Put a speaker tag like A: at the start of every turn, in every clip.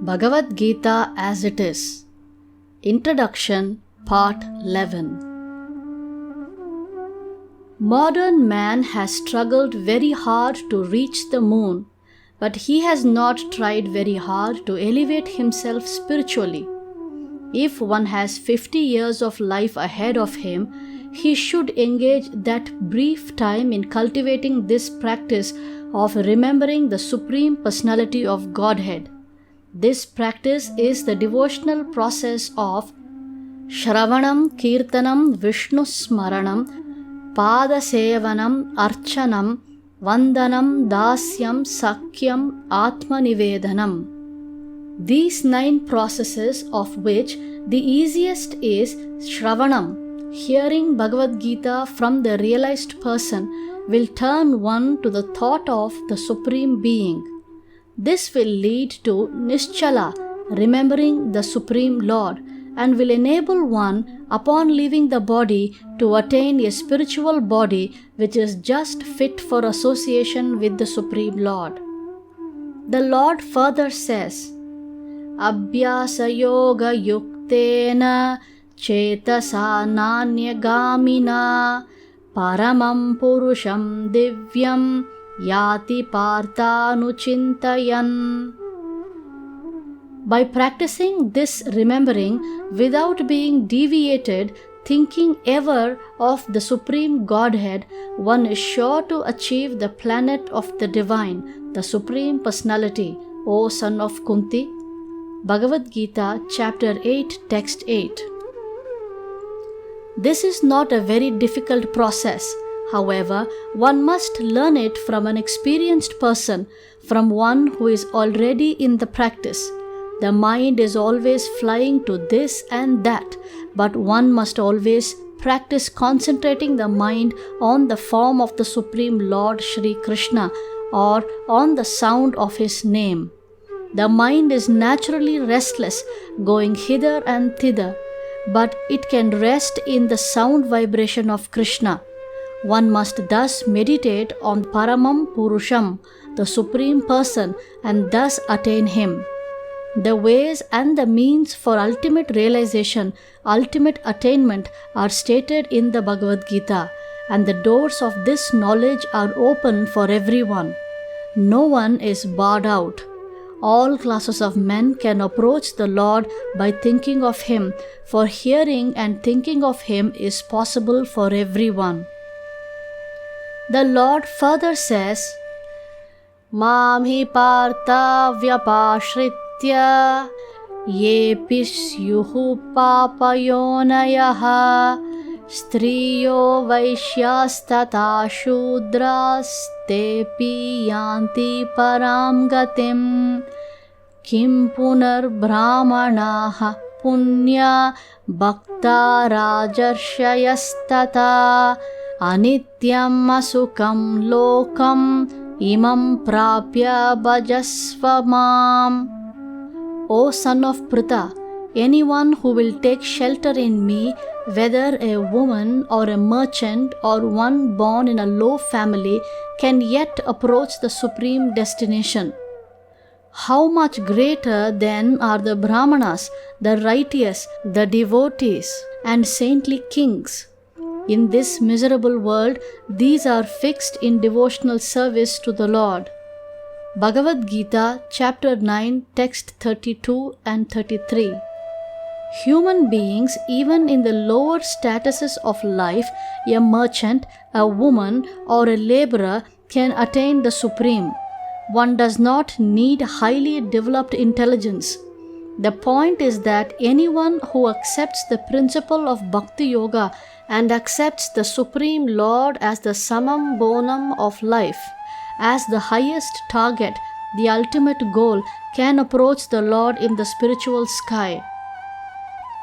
A: Bhagavad Gita as it is. Introduction, Part 11. Modern man has struggled very hard to reach the moon, but he has not tried very hard to elevate himself spiritually. If one has 50 years of life ahead of him, he should engage that brief time in cultivating this practice of remembering the Supreme Personality of Godhead. This practice is the devotional process of Shravanam Kirtanam Vishnu Smaranam Pada Sevanam Archanam Vandanam Dasyam Sakyam Atma Nivedanam. These 9 processes, of which the easiest is Shravanam, hearing Bhagavad Gita from the realized person, will turn one to the thought of the Supreme Being. This will lead to Nischala, remembering the Supreme Lord, and will enable one, upon leaving the body, to attain a spiritual body which is just fit for association with the Supreme Lord. The Lord further says, Abhyasa Yoga Yuktena Chetasa Nanyagamina Paramam Purusham Divyam Yati Parthanuchintayan. By practicing this remembering without being deviated, thinking ever of the Supreme Godhead, one is sure to achieve the planet of the Divine, the Supreme Personality, O son of Kunti. Bhagavad Gita, Chapter 8, Text 8. This is not a very difficult process. However, one must learn it from an experienced person, from one who is already in the practice. The mind is always flying to this and that, but one must always practice concentrating the mind on the form of the Supreme Lord Shri Krishna or on the sound of his name. The mind is naturally restless, going hither and thither, but it can rest in the sound vibration of Krishna. One must thus meditate on Paramam Purusham, the Supreme Person, and thus attain Him. The ways and the means for ultimate realization, ultimate attainment are stated in the Bhagavad Gita, and the doors of this knowledge are open for everyone. No one is barred out. All classes of men can approach the Lord by thinking of Him, for hearing and thinking of Him is possible for everyone. The Lord further says, Mam hi partha vyapashritya yepi syuhu papayonayaha striyo vaishyastata shudras tepi yanti param gatim kim punar brahmanaha punya bhakta rajarshayastata Anityam asukam lokam imam prapya bhajasvamam. O son of Pritha, anyone who will take shelter in me, whether a woman or a merchant or one born in a low family, can yet approach the supreme destination. How much greater then are the Brahmanas, the righteous, the devotees, and saintly kings. In this miserable world, these are fixed in devotional service to the Lord. Bhagavad Gita, Chapter 9, Text 32 and 33. Human beings, even in the lower statuses of life, a merchant, a woman, or a laborer, can attain the Supreme. One does not need highly developed intelligence. The point is that anyone who accepts the principle of Bhakti Yoga and accepts the Supreme Lord as the summum bonum of life, as the highest target, the ultimate goal, can approach the Lord in the spiritual sky.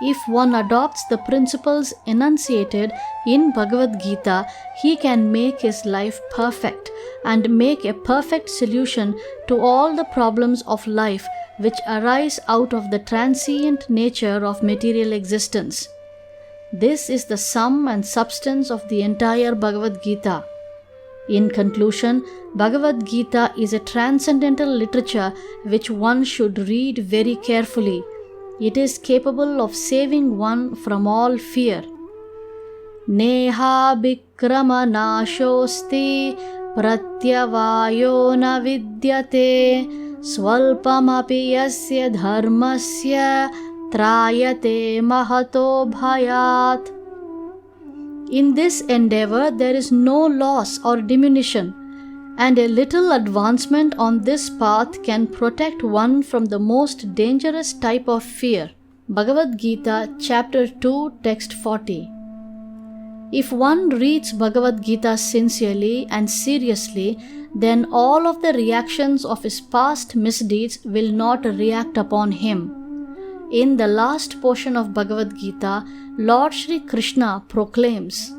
A: If one adopts the principles enunciated in Bhagavad Gita, he can make his life perfect and make a perfect solution to all the problems of life which arise out of the transient nature of material existence. This is the sum and substance of the entire Bhagavad Gita. In conclusion, Bhagavad Gita is a transcendental literature which one should read very carefully. It is capable of saving one from all fear. Neha bikrama nashosti pratyavayo na vidyate swalpamapi yasya dharmasya trayate mahato bhayat. In this endeavor there is no loss or diminution, and a little advancement on this path can protect one from the most dangerous type of fear. Bhagavad Gita, Chapter 2, Text 40. If one reads Bhagavad Gita sincerely and seriously, then all of the reactions of his past misdeeds will not react upon him. In the last portion of Bhagavad Gita, Lord Shri Krishna proclaims,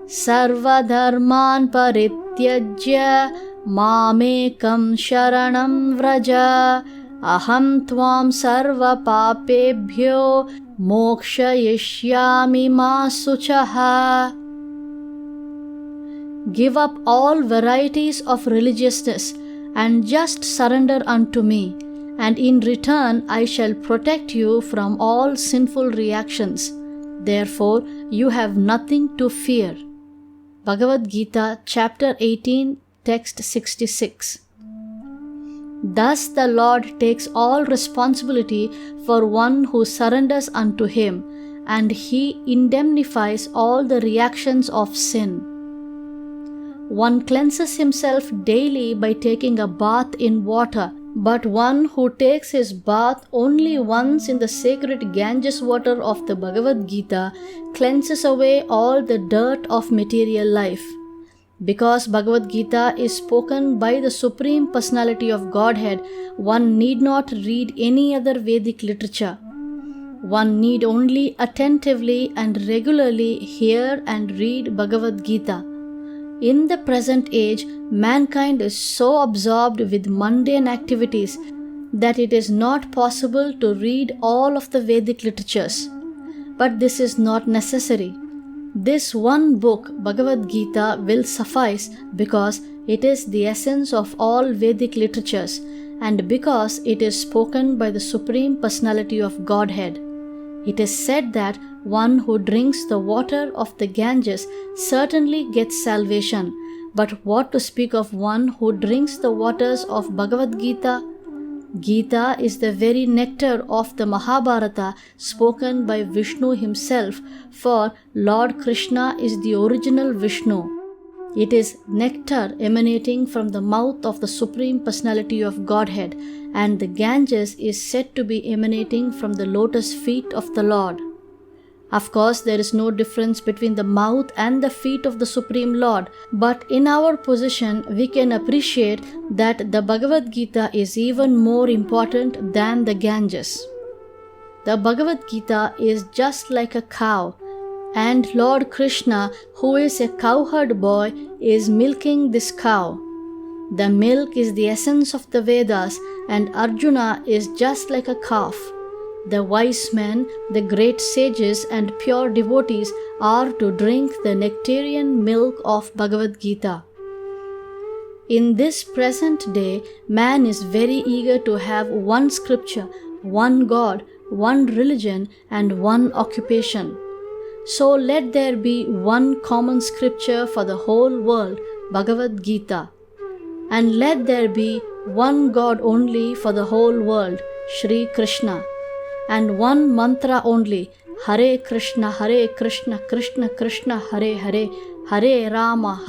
A: Sarva dharman parityajya mamekam sharanam vraja aham tvam sarva papebhyo mokshayishyami ma suchaha. Give up all varieties of religiousness and just surrender unto me, and in return I shall protect you from all sinful reactions. Therefore, you have nothing to fear. Bhagavad Gita, Chapter 18, Text 66. Thus the Lord takes all responsibility for one who surrenders unto Him, and He indemnifies all the reactions of sin. One cleanses himself daily by taking a bath in water, but one who takes his bath only once in the sacred Ganges water of the Bhagavad Gita cleanses away all the dirt of material life. Because Bhagavad Gita is spoken by the Supreme Personality of Godhead, one need not read any other Vedic literature. One need only attentively and regularly hear and read Bhagavad Gita. In the present age, mankind is so absorbed with mundane activities that it is not possible to read all of the Vedic literatures. But this is not necessary. This one book, Bhagavad Gita, will suffice because it is the essence of all Vedic literatures and because it is spoken by the Supreme Personality of Godhead. It is said that one who drinks the water of the Ganges certainly gets salvation, but what to speak of one who drinks the waters of Bhagavad Gita? Gita is the very nectar of the Mahabharata spoken by Vishnu himself, for Lord Krishna is the original Vishnu. It is nectar emanating from the mouth of the Supreme Personality of Godhead, and the Ganges is said to be emanating from the lotus feet of the Lord. Of course, there is no difference between the mouth and the feet of the Supreme Lord, but in our position, we can appreciate that the Bhagavad Gita is even more important than the Ganges. The Bhagavad Gita is just like a cow, and Lord Krishna, who is a cowherd boy, is milking this cow. The milk is the essence of the Vedas, and Arjuna is just like a calf. The wise men, the great sages and pure devotees are to drink the nectarian milk of Bhagavad Gita. In this present day, man is very eager to have one scripture, one God, one religion and one occupation. So let there be one common scripture for the whole world, Bhagavad Gita. And let there be one God only for the whole world, Shri Krishna. And one mantra only, Hare Krishna, Krishna Krishna, Hare Hare, Hare Rama,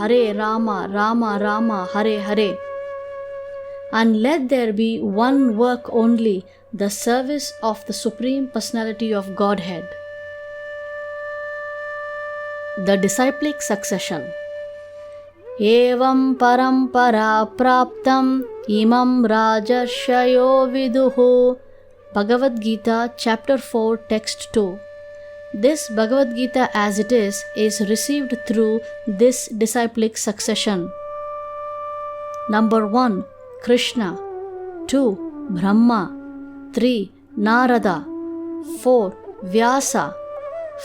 A: Rama Rama, Hare Hare. And let there be one work only, the service of the Supreme Personality of Godhead. The Disciplic Succession. Evam parampara praptam imam rajarshayo viduhu. Bhagavad Gita, Chapter 4, Text 2. This Bhagavad Gita as it is received through this disciplic succession. Number 1. Krishna. 2. Brahma. 3. Narada. 4. Vyasa.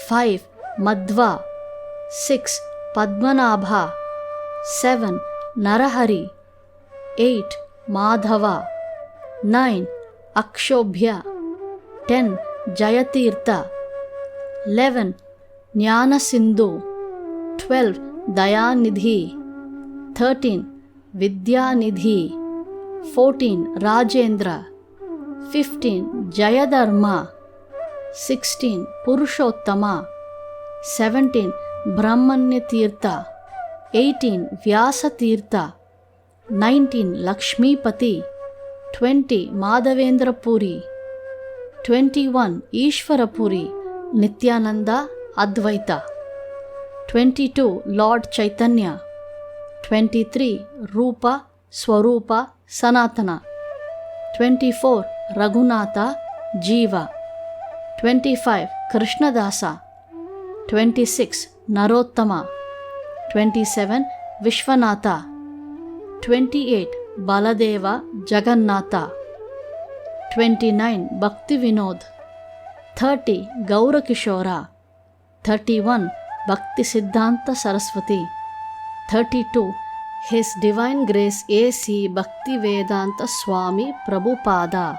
A: 5. Madhva. 6. Padmanabha. 7. Narahari. 8. Madhava. 9. Akshobhya. 10. Jayatirtha. 11. Jnana Sindhu. 12. Dayanidhi. 13. Vidyanidhi. 14. Rajendra. 15. Jayadharma. 16. Purushottama. 17. Brahmanya Tirtha. 18. Vyasa Tirtha. 19. Lakshmipati. 20. Madhavendra Puri. 21. Ishvara Puri. Nityananda Advaita. 22. Lord Chaitanya. 23. Rupa Swarupa Sanatana. 24. Raghunatha Jiva. 25. Krishnadasa. 26. Narottama. 27. Vishwanatha. 28. Baladeva Jagannatha. 29. Bhaktivinod. 30. Gaurakishora. 31. Bhaktisiddhanta Saraswati. 32. His Divine Grace A.C. Bhaktivedanta Swami Prabhupada.